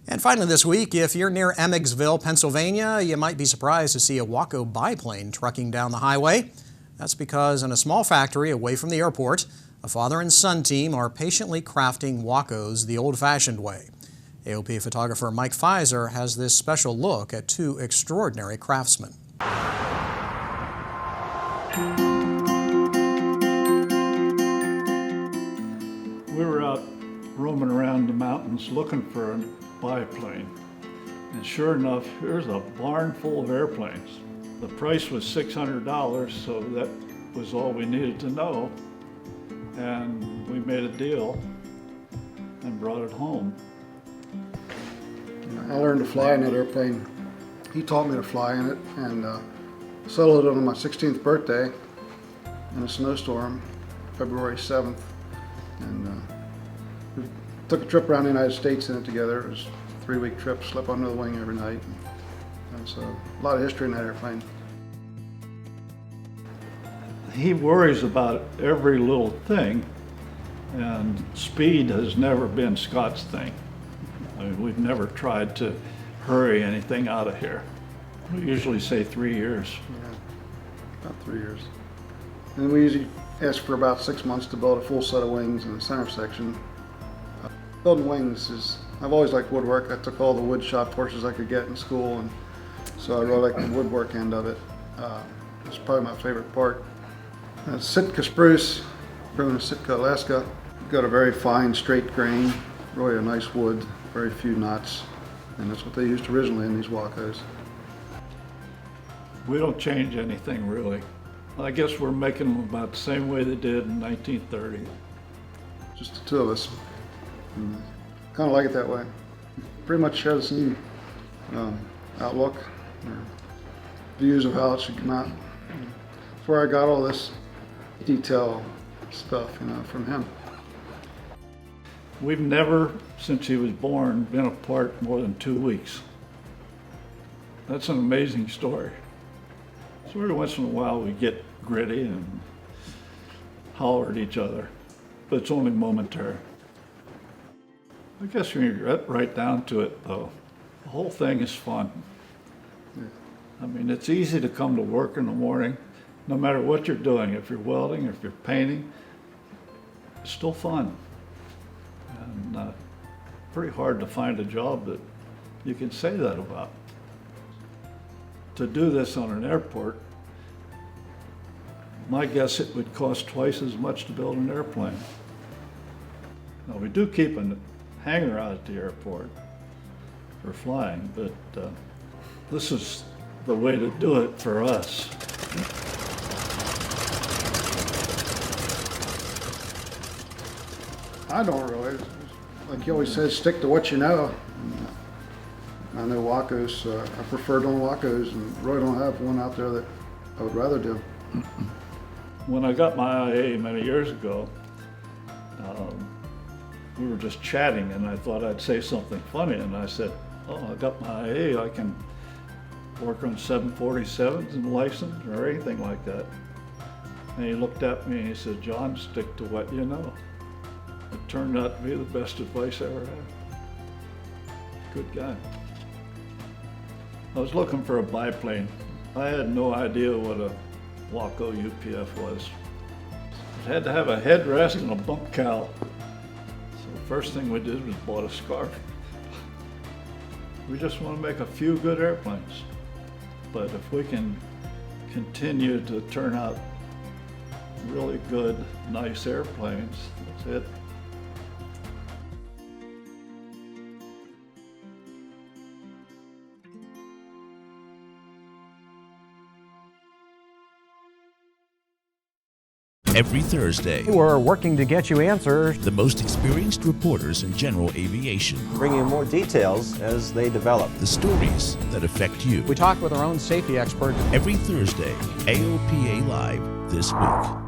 And finally this week, if you're near Emmetsville, Pennsylvania, you might be surprised to see a Waco biplane trucking down the highway. That's because in a small factory away from the airport, a father and son team are patiently crafting WACOs the old-fashioned way. AOPA photographer Mike Pfizer has this special look at two extraordinary craftsmen. We were out roaming around the mountains looking for a biplane, and sure enough, here's a barn full of airplanes. The price was $600, so that was all we needed to know, and we made a deal and brought it home. I learned to fly in that airplane. He taught me to fly in it, and settled it on my 16th birthday in a snowstorm, February 7th. And we took a trip around the United States in it together. It was a 3-week trip, slept under the wing every night. And so a lot of history in that airplane. He worries about every little thing, and speed has never been Scott's thing. I mean, we've never tried to hurry anything out of here. We usually say 3 years. Yeah, about 3 years. And we usually ask for about 6 months to build a full set of wings in the center section. Building wings is, I've always liked woodwork. I took all the wood shop courses I could get in school, and so I really like the woodwork end of it. It's probably my favorite part. Sitka spruce, grown in Sitka, Alaska. Got a very fine, straight grain, really a nice wood, very few knots, and that's what they used originally in these WACOs. We don't change anything really. I guess we're making them about the same way they did in 1930. Just the two of us. Kind of like it that way. Pretty much share the same outlook, or views of how it should come out. That's where I got all this detail stuff, from him. We've never, since he was born, been apart more than 2 weeks. That's an amazing story. So every once in a while we get gritty and holler at each other, but it's only momentary. I guess when you get right down to it though, the whole thing is fun. I mean, it's easy to come to work in the morning, no matter what you're doing. If you're welding, if you're painting, it's still fun. And pretty hard to find a job that you can say that about. To do this on an airport, my guess it would cost twice as much to build an airplane. Now we do keep a hangar out at the airport for flying, but this is the way to do it for us. I don't really. Like he always says, stick to what you know. I know WACOs, I prefer doing WACOs, and really don't have one out there that I would rather do. When I got my IA many years ago, we were just chatting and I thought I'd say something funny, and I said, oh, I got my IA, I can work on 747s and license or anything like that. And he looked at me and he said, John, stick to what you know. It turned out to be the best advice I ever had. Good guy. I was looking for a biplane. I had no idea what a Waco UPF was. It had to have a headrest and a bump cowl. So the first thing we did was bought a scarf. We just want to make a few good airplanes. But if we can continue to turn out really good, nice airplanes, that's it. Every Thursday, we're working to get you answers. the most experienced reporters in general aviation, Bring you more details as they develop. the stories that affect you. We talk with our own safety experts. Every Thursday, AOPA Live this week.